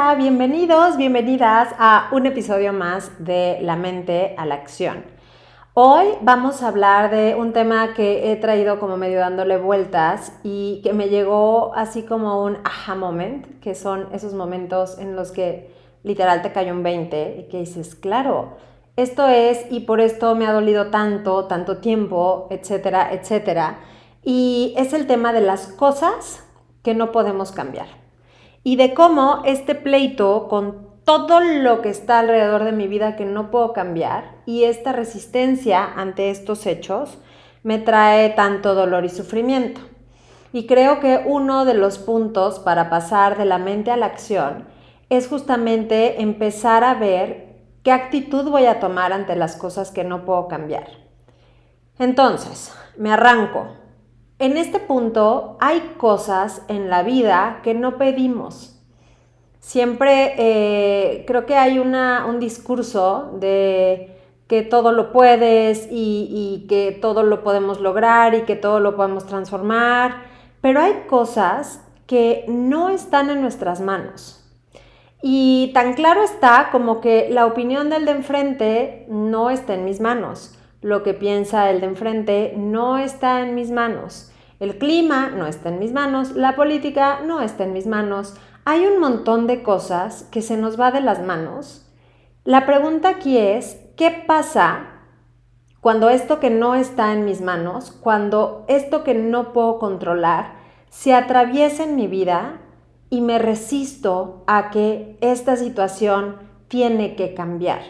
Hola, bienvenidos, bienvenidas a un episodio más de La Mente a la Acción. Hoy vamos a hablar de un tema que he traído como medio dándole vueltas y que me llegó así como un aha moment, que son esos momentos en los que literal te cayó un 20 y que dices, claro, esto es y por esto me ha dolido tanto tiempo, etcétera, etcétera. Y es el tema de las cosas que no podemos cambiar. Y de cómo este pleito con todo lo que está alrededor de mi vida que no puedo cambiar y esta resistencia ante estos hechos me trae tanto dolor y sufrimiento. Y creo que uno de los puntos para pasar de la mente a la acción es justamente empezar a ver qué actitud voy a tomar ante las cosas que no puedo cambiar. Entonces, me arranco. En este punto hay cosas en la vida que no pedimos. Siempre creo que hay un discurso de que todo lo puedes y que todo lo podemos lograr y que todo lo podemos transformar, pero hay cosas que no están en nuestras manos. Y tan claro está como que la opinión del de enfrente no está en mis manos. Lo que piensa el de enfrente no está en mis manos. El clima no está en mis manos. La política no está en mis manos. Hay un montón de cosas que se nos va de las manos. La pregunta aquí es, ¿qué pasa cuando esto que no está en mis manos, cuando esto que no puedo controlar, se atraviesa en mi vida y me resisto a que esta situación tiene que cambiar?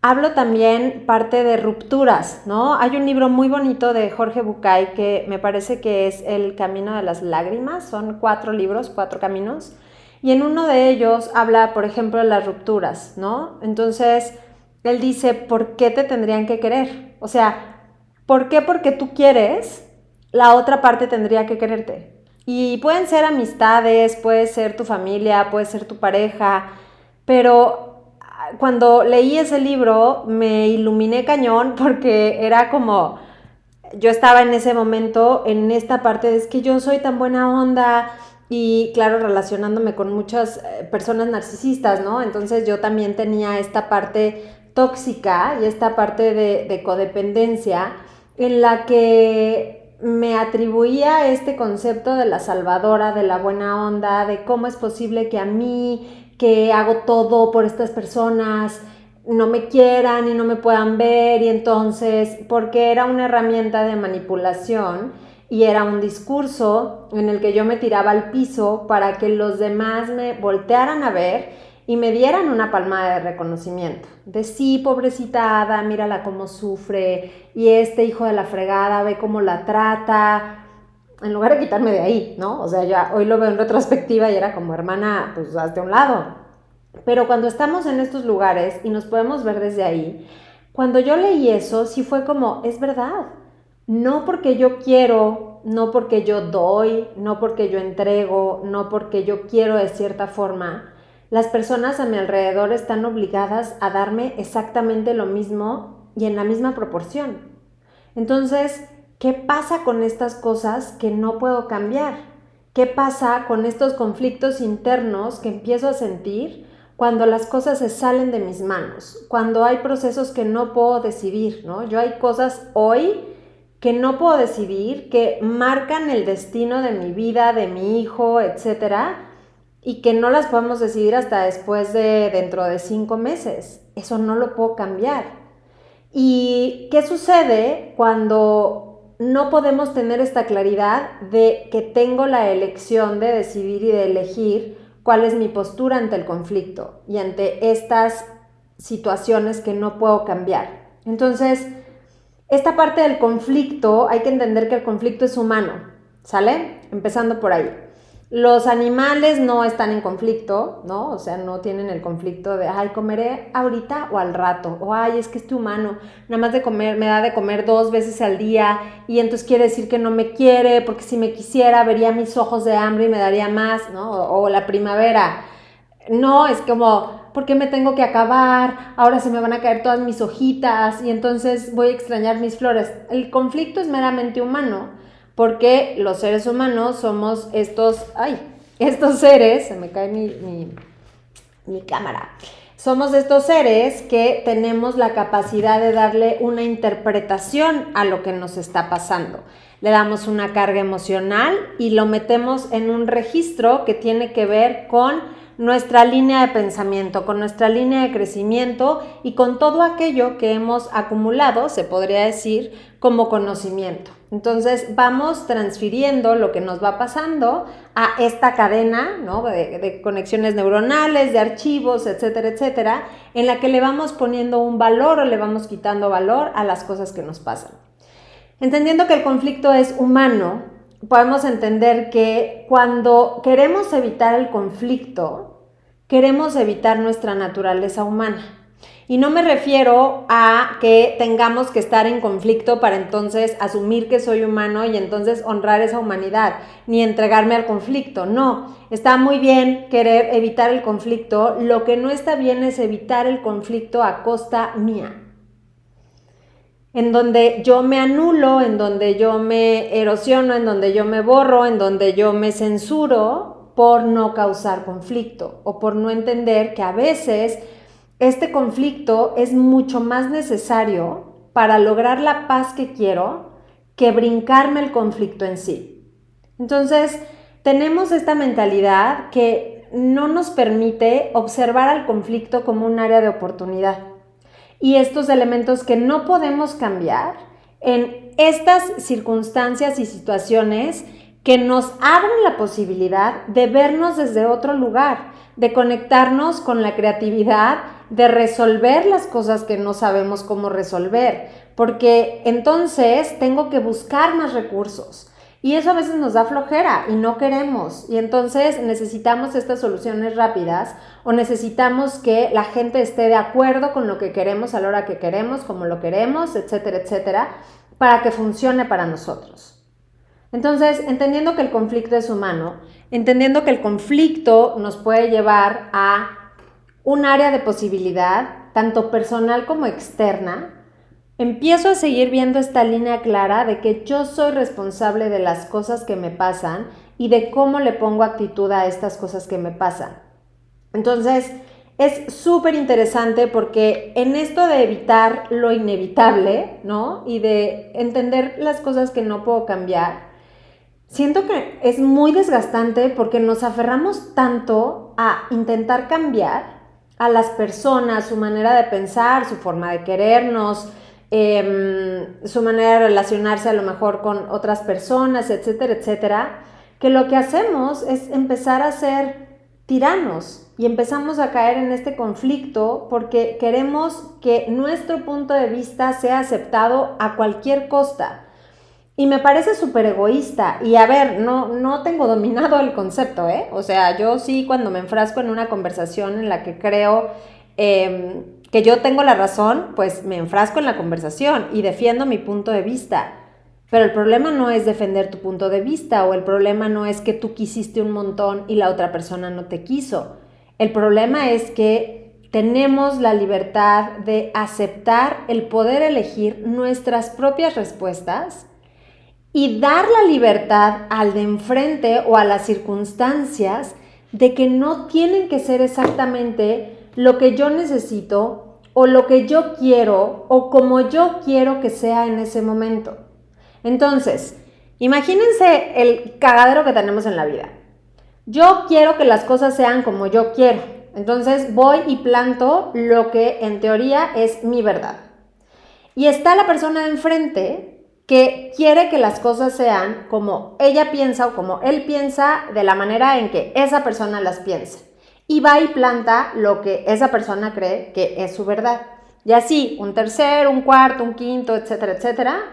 Hablo también parte de rupturas, ¿no? Hay un libro muy bonito de Jorge Bucay que me parece que es El Camino de las Lágrimas, son 4 libros, 4 caminos, y en uno de ellos habla, por ejemplo, de las rupturas, ¿no? Entonces, él dice, ¿por qué te tendrían que querer? O sea, ¿por qué porque tú quieres, la otra parte tendría que quererte? Y pueden ser amistades, puede ser tu familia, puede ser tu pareja, pero cuando leí ese libro me iluminé cañón porque era como, yo estaba en ese momento en esta parte de es que yo soy tan buena onda y claro, relacionándome con muchas personas narcisistas, ¿no? Entonces yo también tenía esta parte tóxica y esta parte de codependencia en la que me atribuía este concepto de la salvadora, de la buena onda, de cómo es posible que a mí, que hago todo por estas personas, no me quieran y no me puedan ver, y entonces, porque era una herramienta de manipulación y era un discurso en el que yo me tiraba al piso para que los demás me voltearan a ver y me dieran una palmada de reconocimiento, de sí, pobrecita Ada, mírala cómo sufre, y este hijo de la fregada, ve cómo la trata, en lugar de quitarme de ahí, ¿no? O sea, ya hoy lo veo en retrospectiva y era como, hermana, pues hazte a un lado. Pero cuando estamos en estos lugares y nos podemos ver desde ahí, cuando yo leí eso, sí fue como, es verdad, no porque yo quiero, no porque yo doy, no porque yo entrego, no porque yo quiero de cierta forma, las personas a mi alrededor están obligadas a darme exactamente lo mismo y en la misma proporción. Entonces, ¿qué pasa con estas cosas que no puedo cambiar? ¿Qué pasa con estos conflictos internos que empiezo a sentir cuando las cosas se salen de mis manos? Cuando hay procesos que no puedo decidir, ¿no? Yo hay cosas hoy que no puedo decidir, que marcan el destino de mi vida, de mi hijo, etcétera, y que no las podemos decidir hasta después de dentro de 5 meses. Eso no lo puedo cambiar. ¿Y qué sucede cuando no podemos tener esta claridad de que tengo la elección de decidir y de elegir cuál es mi postura ante el conflicto y ante estas situaciones que no puedo cambiar? Entonces, esta parte del conflicto, hay que entender que el conflicto es humano, ¿sale? Empezando por ahí. Los animales no están en conflicto, ¿no? O sea, no tienen el conflicto de, ay, comeré ahorita o al rato, o ay, es que este humano nada más de comer, me da de comer 2 veces al día y entonces quiere decir que no me quiere, porque si me quisiera vería mis ojos de hambre y me daría más, ¿no? O la primavera. No, es como, ¿por qué me tengo que acabar? Ahora se me van a caer todas mis hojitas y entonces voy a extrañar mis flores. El conflicto es meramente humano, porque los seres humanos somos estos seres, se me cae mi cámara. Somos estos seres que tenemos la capacidad de darle una interpretación a lo que nos está pasando. Le damos una carga emocional y lo metemos en un registro que tiene que ver con nuestra línea de pensamiento, con nuestra línea de crecimiento y con todo aquello que hemos acumulado, se podría decir, como conocimiento. Entonces vamos transfiriendo lo que nos va pasando a esta cadena, ¿no? de conexiones neuronales, de archivos, etcétera, etcétera, en la que le vamos poniendo un valor o le vamos quitando valor a las cosas que nos pasan. Entendiendo que el conflicto es humano, podemos entender que cuando queremos evitar el conflicto, queremos evitar nuestra naturaleza humana. Y no me refiero a que tengamos que estar en conflicto para entonces asumir que soy humano y entonces honrar esa humanidad, ni entregarme al conflicto. No, está muy bien querer evitar el conflicto, lo que no está bien es evitar el conflicto a costa mía, en donde yo me anulo, en donde yo me erosiono, en donde yo me borro, en donde yo me censuro por no causar conflicto o por no entender que a veces este conflicto es mucho más necesario para lograr la paz que quiero que brincarme el conflicto en sí. Entonces, tenemos esta mentalidad que no nos permite observar al conflicto como un área de oportunidad. Y estos elementos que no podemos cambiar en estas circunstancias y situaciones que nos abren la posibilidad de vernos desde otro lugar, de conectarnos con la creatividad, de resolver las cosas que no sabemos cómo resolver, porque entonces tengo que buscar más recursos. Y eso a veces nos da flojera y no queremos. Y entonces necesitamos estas soluciones rápidas o necesitamos que la gente esté de acuerdo con lo que queremos a la hora que queremos, como lo queremos, etcétera, etcétera, para que funcione para nosotros. Entonces, entendiendo que el conflicto es humano, entendiendo que el conflicto nos puede llevar a un área de posibilidad, tanto personal como externa, empiezo a seguir viendo esta línea clara de que yo soy responsable de las cosas que me pasan y de cómo le pongo actitud a estas cosas que me pasan. Entonces, es súper interesante porque en esto de evitar lo inevitable, ¿no? Y de entender las cosas que no puedo cambiar, siento que es muy desgastante porque nos aferramos tanto a intentar cambiar a las personas, su manera de pensar, su forma de querernos, su manera de relacionarse a lo mejor con otras personas, etcétera, etcétera, que lo que hacemos es empezar a ser tiranos y empezamos a caer en este conflicto porque queremos que nuestro punto de vista sea aceptado a cualquier costa. Y me parece súper egoísta. Y a ver, no tengo dominado el concepto, ¿eh? O sea, yo sí cuando me enfrasco en una conversación en la que creo que yo tengo la razón, pues me enfrasco en la conversación y defiendo mi punto de vista. Pero el problema no es defender tu punto de vista o el problema no es que tú quisiste un montón y la otra persona no te quiso. El problema es que tenemos la libertad de aceptar el poder elegir nuestras propias respuestas y dar la libertad al de enfrente o a las circunstancias de que no tienen que ser exactamente lo que yo necesito o lo que yo quiero o como yo quiero que sea en ese momento. Entonces, imagínense el cagadero que tenemos en la vida. Yo quiero que las cosas sean como yo quiero. Entonces voy y planto lo que en teoría es mi verdad. Y está la persona de enfrente que quiere que las cosas sean como ella piensa o como él piensa de la manera en que esa persona las piensa. Y va y planta lo que esa persona cree que es su verdad. Y así, un tercero, un cuarto, un quinto, etcétera, etcétera.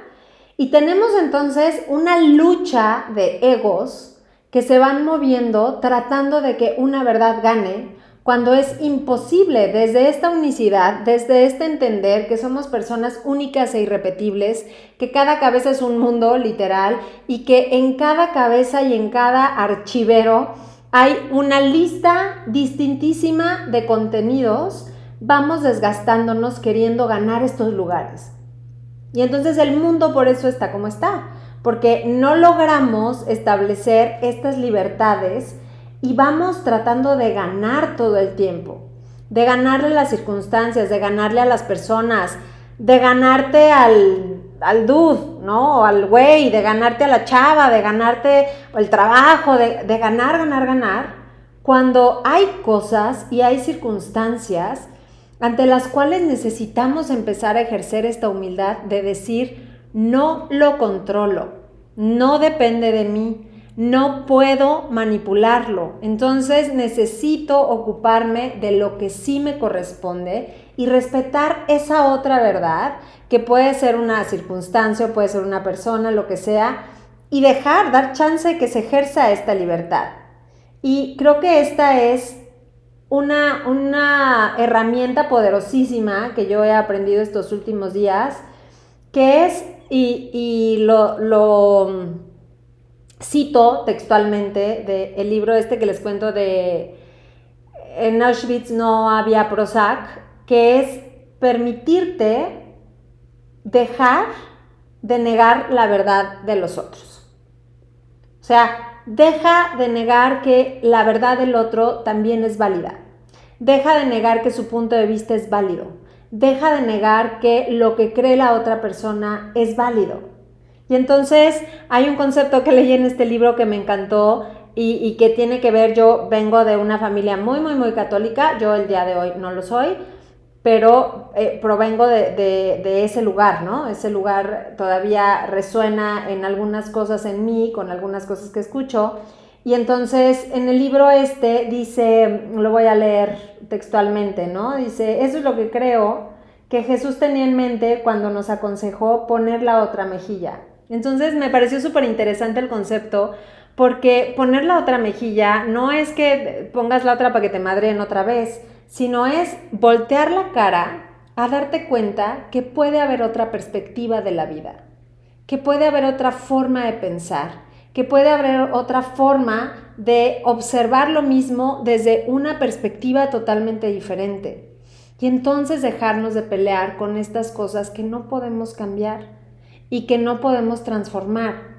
Y tenemos entonces una lucha de egos que se van moviendo tratando de que una verdad gane, cuando es imposible desde esta unicidad, desde este entender que somos personas únicas e irrepetibles, que cada cabeza es un mundo literal y que en cada cabeza y en cada archivero hay una lista distintísima de contenidos, vamos desgastándonos queriendo ganar estos lugares. Y entonces el mundo por eso está como está, porque no logramos establecer estas libertades y vamos tratando de ganar todo el tiempo. de ganarle las circunstancias, de ganarle a las personas, de ganarte al dude, ¿no? O al güey, de ganarte a la chava, de ganarte el trabajo, de ganar, cuando hay cosas y hay circunstancias ante las cuales necesitamos empezar a ejercer esta humildad de decir, no lo controlo, no depende de mí, no puedo manipularlo, entonces necesito ocuparme de lo que sí me corresponde y respetar esa otra verdad, que puede ser una circunstancia, puede ser una persona, lo que sea, y dar chance de que se ejerza esta libertad. Y creo que esta es una herramienta poderosísima que yo he aprendido estos últimos días, que es, y lo cito textualmente del libro que les cuento de En Auschwitz no había Prozac, que es permitirte dejar de negar la verdad de los otros. O sea, deja de negar que la verdad del otro también es válida. Deja de negar que su punto de vista es válido. Deja de negar que lo que cree la otra persona es válido. Y entonces hay un concepto que leí en este libro que me encantó y que tiene que ver, yo vengo de una familia muy, muy, muy católica, yo el día de hoy no lo soy, pero provengo de ese lugar, ¿no? Ese lugar todavía resuena en algunas cosas en mí, con algunas cosas que escucho. Y entonces en el libro dice, lo voy a leer textualmente, ¿no? Dice, eso es lo que creo que Jesús tenía en mente cuando nos aconsejó poner la otra mejilla. Entonces me pareció súper interesante el concepto, porque poner la otra mejilla no es que pongas la otra para que te madreen otra vez, sino es voltear la cara a darte cuenta que puede haber otra perspectiva de la vida, que puede haber otra forma de pensar, que puede haber otra forma de observar lo mismo desde una perspectiva totalmente diferente. Y entonces dejarnos de pelear con estas cosas que no podemos cambiar y que no podemos transformar.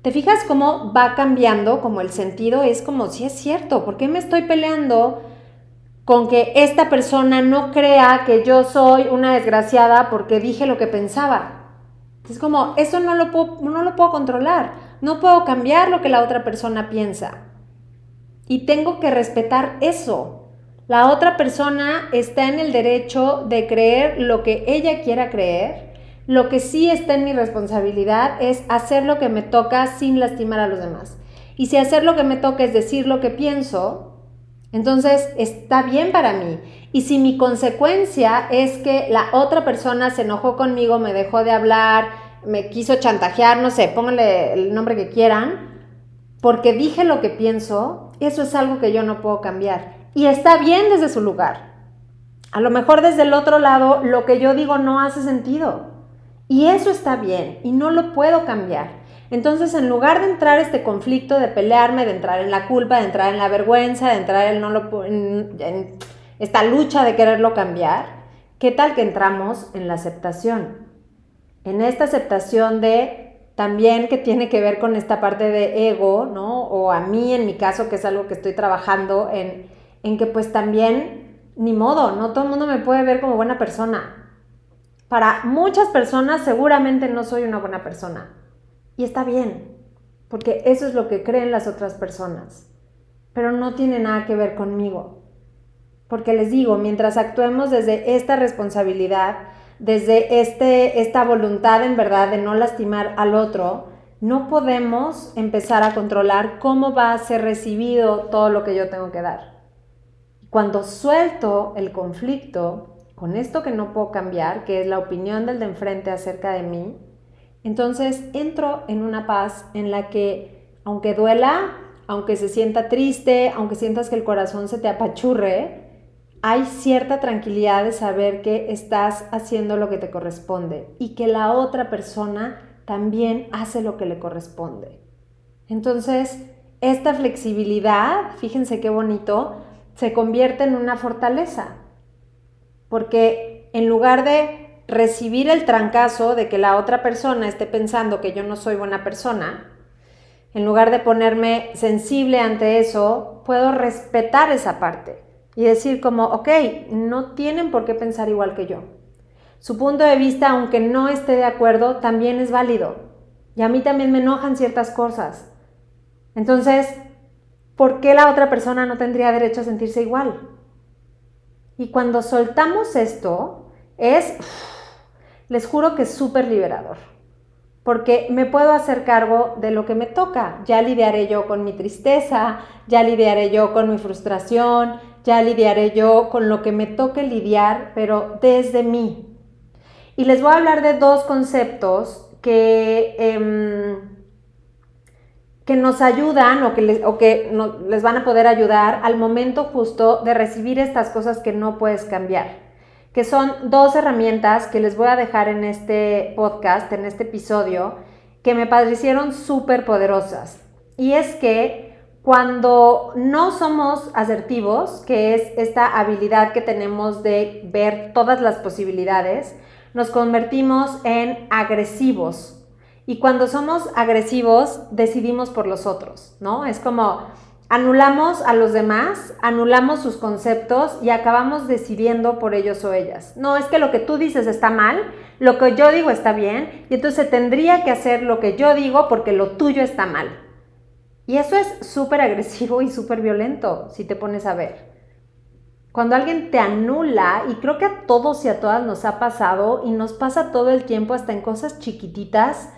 ¿Te fijas cómo va cambiando? Como el sentido es como, sí es cierto, ¿por qué me estoy peleando con que esta persona no crea que yo soy una desgraciada porque dije lo que pensaba? Es como, eso no lo puedo controlar, no puedo cambiar lo que la otra persona piensa. Y tengo que respetar eso. La otra persona está en el derecho de creer lo que ella quiera creer. Lo que sí está en mi responsabilidad es hacer lo que me toca sin lastimar a los demás. Y si hacer lo que me toca es decir lo que pienso, entonces está bien para mí. Y si mi consecuencia es que la otra persona se enojó conmigo, me dejó de hablar, me quiso chantajear, no sé, pónganle el nombre que quieran, porque dije lo que pienso, eso es algo que yo no puedo cambiar. Y está bien desde su lugar. A lo mejor desde el otro lado lo que yo digo no hace sentido. Y eso está bien y no lo puedo cambiar. Entonces, en lugar de entrar este conflicto, de pelearme, de entrar en la culpa, de entrar en la vergüenza, de entrar en esta lucha de quererlo cambiar, ¿qué tal que entramos en la aceptación? En esta aceptación también que tiene que ver con esta parte de ego, ¿no? O a mí, en mi caso, que es algo que estoy trabajando en que pues también, ni modo, no todo el mundo me puede ver como buena persona. Para muchas personas seguramente no soy una buena persona. Y está bien, porque eso es lo que creen las otras personas. Pero no tiene nada que ver conmigo. Porque les digo, mientras actuemos desde esta responsabilidad, desde esta voluntad en verdad de no lastimar al otro, no podemos empezar a controlar cómo va a ser recibido todo lo que yo tengo que dar. Cuando suelto el conflicto con esto que no puedo cambiar, que es la opinión del de enfrente acerca de mí, entonces entro en una paz en la que, aunque duela, aunque se sienta triste, aunque sientas que el corazón se te apachurre, hay cierta tranquilidad de saber que estás haciendo lo que te corresponde y que la otra persona también hace lo que le corresponde. Entonces, esta flexibilidad, fíjense qué bonito, se convierte en una fortaleza. Porque en lugar de recibir el trancazo de que la otra persona esté pensando que yo no soy buena persona, en lugar de ponerme sensible ante eso, puedo respetar esa parte y decir como, ok, no tienen por qué pensar igual que yo. Su punto de vista, aunque no esté de acuerdo, también es válido. Y a mí también me enojan ciertas cosas. Entonces, ¿por qué la otra persona no tendría derecho a sentirse igual? Y cuando soltamos esto, les juro que es súper liberador. Porque me puedo hacer cargo de lo que me toca. Ya lidiaré yo con mi tristeza, ya lidiaré yo con mi frustración, ya lidiaré yo con lo que me toque lidiar, pero desde mí. Y les voy a hablar de dos conceptos que nos ayudan o que les van a poder ayudar al momento justo de recibir estas cosas que no puedes cambiar. Que son dos herramientas que les voy a dejar en este podcast, en este episodio, que me parecieron súper poderosas. Y es que cuando no somos asertivos, que es esta habilidad que tenemos de ver todas las posibilidades, nos convertimos en agresivos. Y cuando somos agresivos, decidimos por los otros, ¿no? Es como anulamos a los demás, anulamos sus conceptos y acabamos decidiendo por ellos o ellas. No, es que lo que tú dices está mal, lo que yo digo está bien, y entonces se tendría que hacer lo que yo digo porque lo tuyo está mal. Y eso es súper agresivo y súper violento, si te pones a ver. Cuando alguien te anula, y creo que a todos y a todas nos ha pasado, y nos pasa todo el tiempo hasta en cosas chiquititas,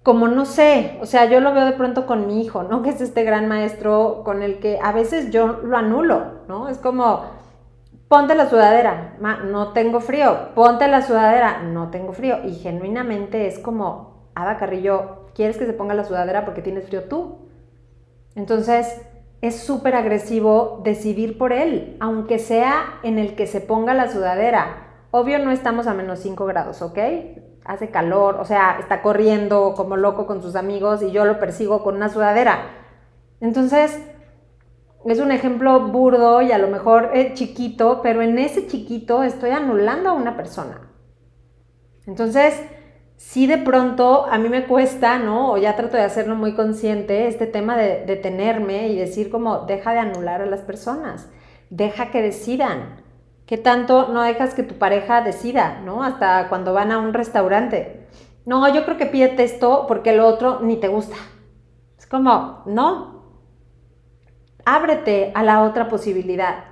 como no sé, o sea, yo lo veo de pronto con mi hijo, ¿no? Que es este gran maestro con el que a veces yo lo anulo, ¿no? Es como, ponte la sudadera, no tengo frío, ponte la sudadera, no tengo frío. Y genuinamente es como, Ada Carrillo, ¿quieres que se ponga la sudadera porque tienes frío tú? Entonces, es súper agresivo decidir por él, aunque sea en el que se ponga la sudadera. Obvio no estamos a -5 grados, ¿ok? Hace calor, o sea, está corriendo como loco con sus amigos y yo lo persigo con una sudadera. Entonces, es un ejemplo burdo y a lo mejor chiquito, pero en ese chiquito estoy anulando a una persona. Entonces, sí de pronto a mí me cuesta, ¿no? O ya trato de hacerlo muy consciente, este tema de detenerme y decir como, deja de anular a las personas, deja que decidan. ¿Qué tanto no dejas que tu pareja decida, ¿no? Hasta cuando van a un restaurante. No, yo creo que pídete esto porque lo otro ni te gusta. Es como, no. Ábrete a la otra posibilidad.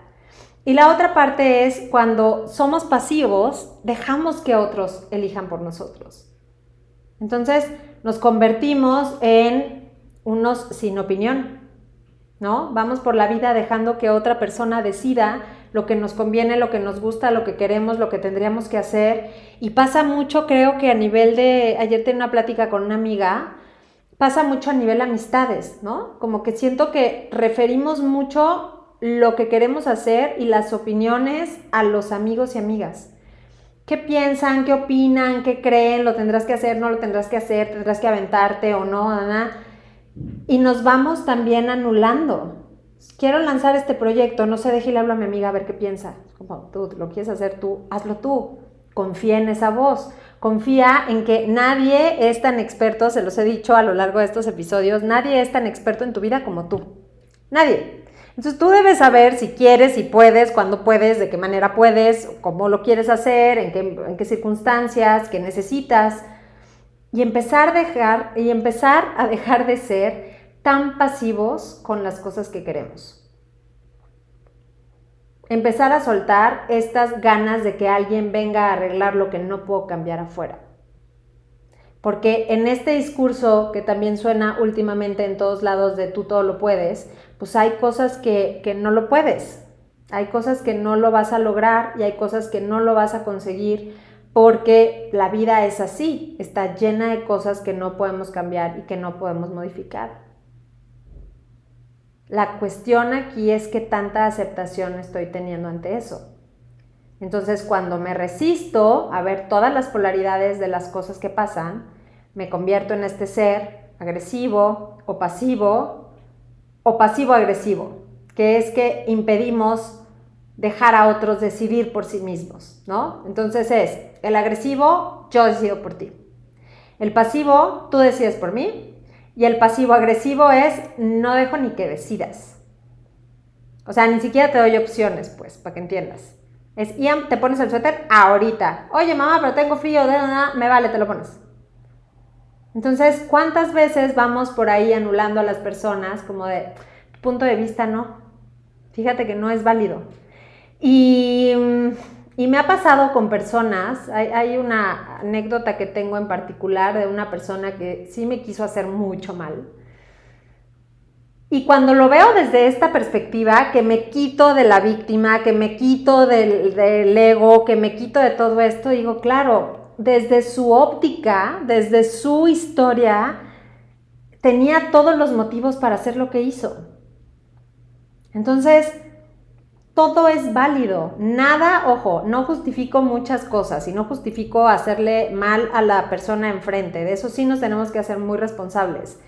Y la otra parte es cuando somos pasivos, dejamos que otros elijan por nosotros. Entonces nos convertimos en unos sin opinión, ¿no? Vamos por la vida dejando que otra persona decida lo que nos conviene, lo que nos gusta, lo que queremos, lo que tendríamos que hacer. Y pasa mucho, creo que a nivel de, ayer tenía una plática con una amiga, pasa mucho a nivel amistades, ¿no? Como que siento que referimos mucho lo que queremos hacer y las opiniones a los amigos y amigas. ¿Qué piensan? ¿Qué opinan? ¿Qué creen? ¿Lo tendrás que hacer? ¿No lo tendrás que hacer? ¿Tendrás que aventarte o no? Y nos vamos también anulando. Quiero lanzar este proyecto, no sé, déjale hablo a mi amiga a ver qué piensa. Como tú lo quieres hacer tú, hazlo tú. Confía en esa voz. Confía en que nadie es tan experto, se los he dicho a lo largo de estos episodios, nadie es tan experto en tu vida como tú. Nadie. Entonces tú debes saber si quieres, si puedes, cuándo puedes, de qué manera puedes, cómo lo quieres hacer, en qué circunstancias, qué necesitas. Y empezar a dejar de ser tan pasivos con las cosas que queremos. Empezar a soltar estas ganas de que alguien venga a arreglar lo que no puedo cambiar afuera. Porque en este discurso que también suena últimamente en todos lados de tú todo lo puedes, pues hay cosas que no lo puedes. Hay cosas que no lo vas a lograr y hay cosas que no lo vas a conseguir porque la vida es así, está llena de cosas que no podemos cambiar y que no podemos modificar. La cuestión aquí es qué tanta aceptación estoy teniendo ante eso. Entonces, cuando me resisto a ver todas las polaridades de las cosas que pasan, me convierto en este ser agresivo o pasivo-agresivo, que es que impedimos dejar a otros decidir por sí mismos, ¿no? Entonces es, el agresivo, yo decido por ti. El pasivo, tú decides por mí. Y el pasivo-agresivo es, no dejo ni que decidas. O sea, ni siquiera te doy opciones, pues, para que entiendas. Es, Ian, te pones el suéter ahorita. Oye, mamá, pero tengo frío, me vale, te lo pones. Entonces, ¿cuántas veces vamos por ahí anulando a las personas como de, tu punto de vista no? Fíjate que no es válido. Y me ha pasado con personas, hay una anécdota que tengo en particular de una persona que sí me quiso hacer mucho mal. Y cuando lo veo desde esta perspectiva, que me quito de la víctima, que me quito del ego, que me quito de todo esto, digo, claro, desde su óptica, desde su historia, tenía todos los motivos para hacer lo que hizo. Entonces, todo es válido. Nada, ojo, no justifico muchas cosas y no justifico hacerle mal a la persona enfrente. De eso sí nos tenemos que hacer muy responsables.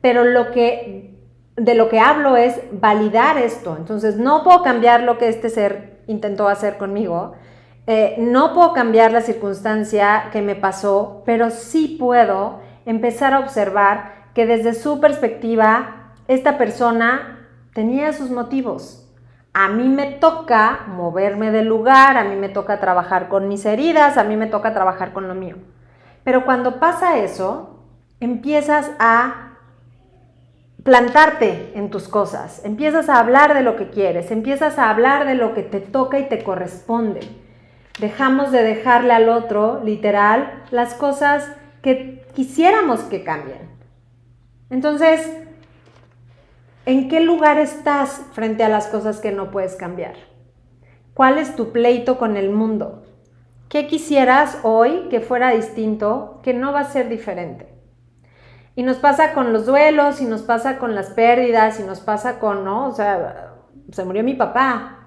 Pero de lo que hablo es validar esto. Entonces, no puedo cambiar lo que este ser intentó hacer conmigo. No puedo cambiar la circunstancia que me pasó, pero sí puedo empezar a observar que desde su perspectiva, esta persona tenía sus motivos. A mí me toca moverme del lugar, a mí me toca trabajar con mis heridas, a mí me toca trabajar con lo mío. Pero cuando pasa eso, empiezas a plantarte en tus cosas, empiezas a hablar de lo que quieres, empiezas a hablar de lo que te toca y te corresponde. Dejamos de dejarle al otro, literal, las cosas que quisiéramos que cambien. Entonces, ¿en qué lugar estás frente a las cosas que no puedes cambiar? ¿Cuál es tu pleito con el mundo? ¿Qué quisieras hoy que fuera distinto, que no va a ser diferente? Y nos pasa con los duelos, y nos pasa con las pérdidas, y nos pasa con, ¿no? O sea, se murió mi papá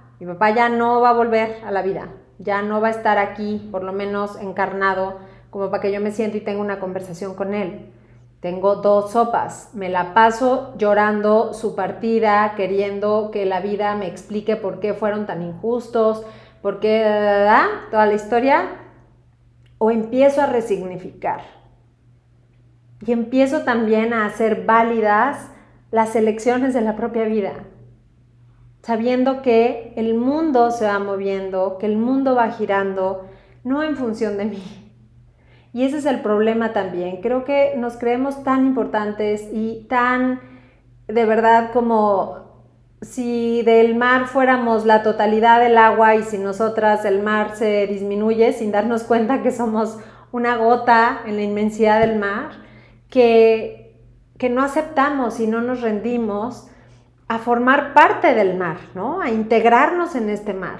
ya no va a volver a la vida, ya no va a estar aquí, por lo menos encarnado, como para que yo me siente y tenga una conversación con él. Tengo 2 sopas, me la paso llorando su partida, queriendo que la vida me explique por qué fueron tan injustos, por qué, toda la historia, o empiezo a resignificar. Y empiezo también a hacer válidas las elecciones de la propia vida, sabiendo que el mundo se va moviendo, que el mundo va girando, no en función de mí. Y ese es el problema también. Creo que nos creemos tan importantes y tan, de verdad, como si del mar fuéramos la totalidad del agua y si nosotras el mar se disminuye sin darnos cuenta que somos una gota en la inmensidad del mar, que no aceptamos y no nos rendimos a formar parte del mar, ¿no? A integrarnos en este mar.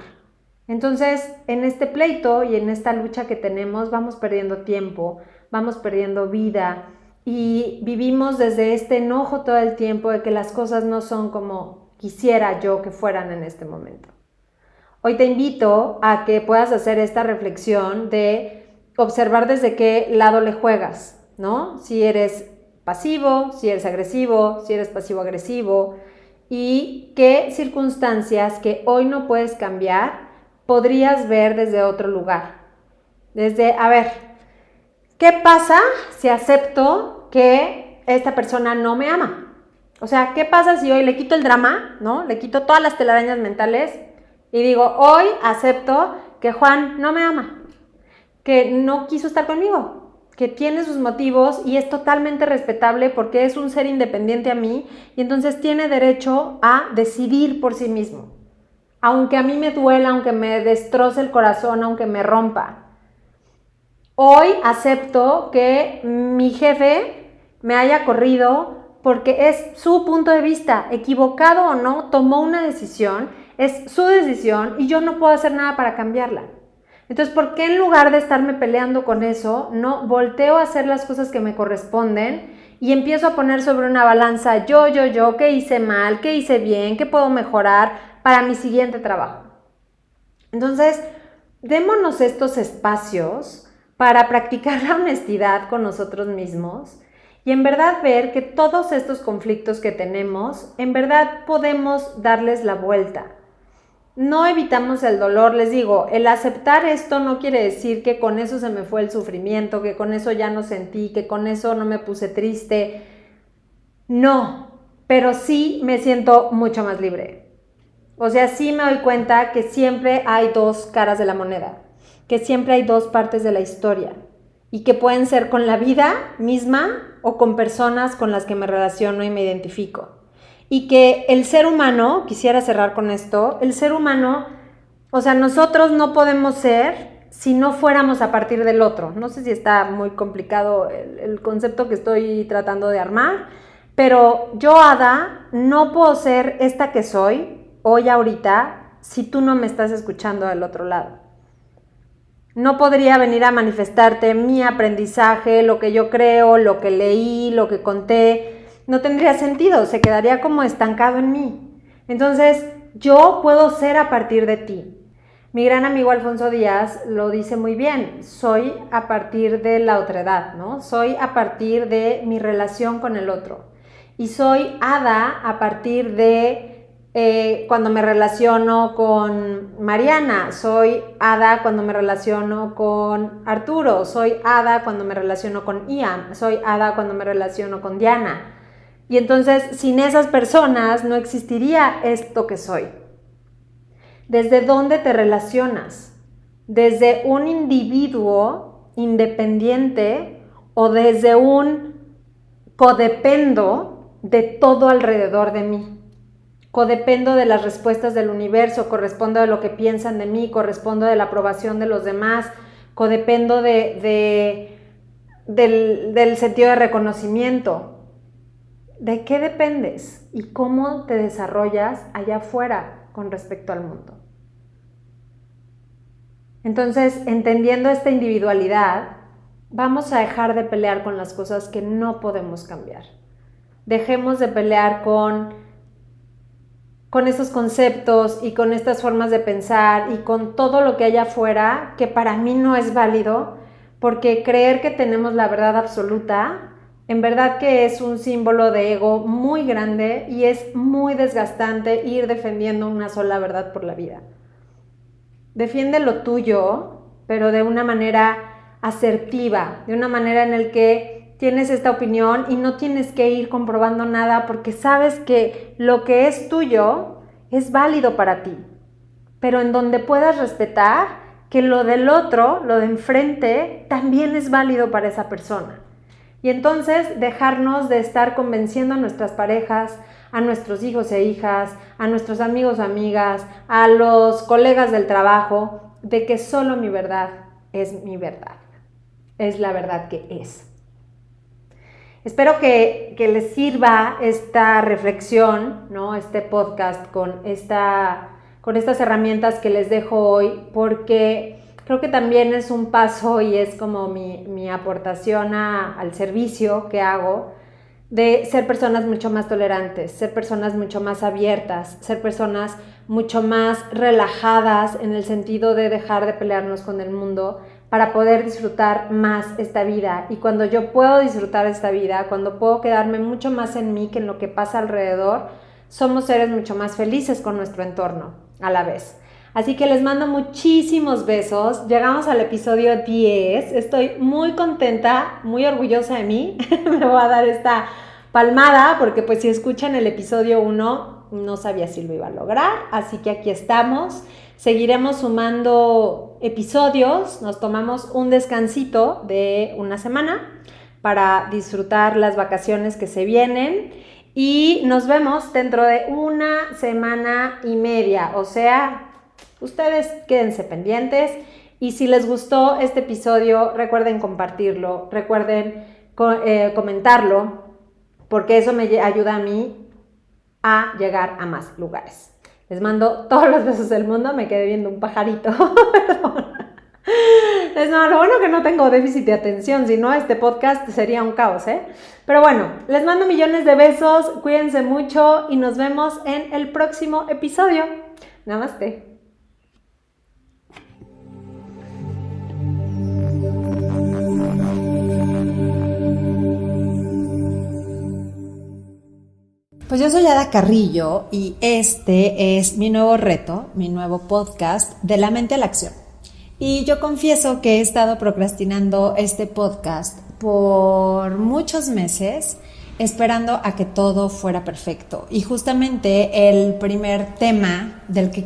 Entonces, en este pleito y en esta lucha que tenemos, vamos perdiendo tiempo, vamos perdiendo vida y vivimos desde este enojo todo el tiempo de que las cosas no son como quisiera yo que fueran en este momento. Hoy te invito a que puedas hacer esta reflexión de observar desde qué lado le juegas, ¿no? Si eres pasivo, si eres agresivo, si eres pasivo-agresivo y qué circunstancias que hoy no puedes cambiar podrías ver desde otro lugar. Desde, a ver, ¿qué pasa si acepto que esta persona no me ama? O sea, ¿qué pasa si hoy le quito el drama, ¿no? Le quito todas las telarañas mentales y digo, hoy acepto que Juan no me ama, que no quiso estar conmigo, que tiene sus motivos y es totalmente respetable porque es un ser independiente a mí y entonces tiene derecho a decidir por sí mismo. Aunque a mí me duela, aunque me destroce el corazón, aunque me rompa. Hoy acepto que mi jefe me haya corrido porque es su punto de vista, equivocado o no, tomó una decisión, es su decisión y yo no puedo hacer nada para cambiarla. Entonces, ¿por qué en lugar de estarme peleando con eso, no volteo a hacer las cosas que me corresponden y empiezo a poner sobre una balanza yo, qué hice mal, qué hice bien, qué puedo mejorar para mi siguiente trabajo? Entonces, démonos estos espacios para practicar la honestidad con nosotros mismos y en verdad ver que todos estos conflictos que tenemos, en verdad podemos darles la vuelta. No evitamos el dolor, les digo, el aceptar esto no quiere decir que con eso se me fue el sufrimiento, que con eso ya no sentí, que con eso no me puse triste. No, pero sí me siento mucho más libre. O sea, sí me doy cuenta que siempre hay dos caras de la moneda, que siempre hay dos partes de la historia y que pueden ser con la vida misma o con personas con las que me relaciono y me identifico. Y que el ser humano, quisiera cerrar con esto, el ser humano, o sea, nosotros no podemos ser si no fuéramos a partir del otro. No sé si está muy complicado el concepto que estoy tratando de armar, pero yo, Ada, no puedo ser esta que soy hoy, ahorita, si tú no me estás escuchando del otro lado. No podría venir a manifestarte mi aprendizaje, lo que yo creo, lo que leí, lo que conté. No tendría sentido, se quedaría como estancado en mí. Entonces, yo puedo ser a partir de ti. Mi gran amigo Alfonso Díaz lo dice muy bien, soy a partir de la otredad, ¿no? Soy a partir de mi relación con el otro. Y soy Ada a partir de cuando me relaciono con Mariana, soy Ada cuando me relaciono con Arturo, soy Ada cuando me relaciono con Ian, soy Ada cuando me relaciono con Diana. Y entonces, sin esas personas no existiría esto que soy. ¿Desde dónde te relacionas? ¿Desde un individuo independiente o desde un codependo de todo alrededor de mí? Codependo de las respuestas del universo, correspondo de lo que piensan de mí, correspondo de la aprobación de los demás, codependo del sentido de reconocimiento. ¿De qué dependes y cómo te desarrollas allá afuera con respecto al mundo? Entonces, entendiendo esta individualidad, vamos a dejar de pelear con las cosas que no podemos cambiar. Dejemos de pelear con estos conceptos y con estas formas de pensar y con todo lo que hay afuera que para mí no es válido, porque creer que tenemos la verdad absoluta, en verdad que es un símbolo de ego muy grande y es muy desgastante ir defendiendo una sola verdad por la vida. Defiende lo tuyo, pero de una manera asertiva, de una manera en la que tienes esta opinión y no tienes que ir comprobando nada porque sabes que lo que es tuyo es válido para ti, pero en donde puedas respetar que lo del otro, lo de enfrente, también es válido para esa persona. Y entonces dejarnos de estar convenciendo a nuestras parejas, a nuestros hijos e hijas, a nuestros amigos o amigas, a los colegas del trabajo, de que solo mi verdad es mi verdad, es la verdad que es. Espero que les sirva esta reflexión, ¿no? Este podcast con estas herramientas que les dejo hoy, porque creo que también es un paso y es como mi aportación al servicio que hago de ser personas mucho más tolerantes, ser personas mucho más abiertas, ser personas mucho más relajadas en el sentido de dejar de pelearnos con el mundo para poder disfrutar más esta vida. Y cuando yo puedo disfrutar esta vida, cuando puedo quedarme mucho más en mí que en lo que pasa alrededor, somos seres mucho más felices con nuestro entorno a la vez. Así que les mando muchísimos besos. Llegamos al episodio 10. Estoy muy contenta, muy orgullosa de mí. Me voy a dar esta palmada porque pues si escuchan el episodio 1 no sabía si lo iba a lograr. Así que aquí estamos. Seguiremos sumando episodios. Nos tomamos un descansito de una semana para disfrutar las vacaciones que se vienen. Y nos vemos dentro de una semana y media. O sea, ustedes quédense pendientes y si les gustó este episodio, recuerden compartirlo, recuerden comentarlo, porque eso me ayuda a mí a llegar a más lugares. Les mando todos los besos del mundo, me quedé viendo un pajarito, perdón. Lo bueno que no tengo déficit de atención, si no este podcast sería un caos, ¿eh? Pero bueno, les mando millones de besos, cuídense mucho y nos vemos en el próximo episodio. Namaste. Pues yo soy Ada Carrillo y este es mi nuevo reto, mi nuevo podcast de la mente a la acción. Y yo confieso que he estado procrastinando este podcast por muchos meses esperando a que todo fuera perfecto. Y justamente el primer tema del que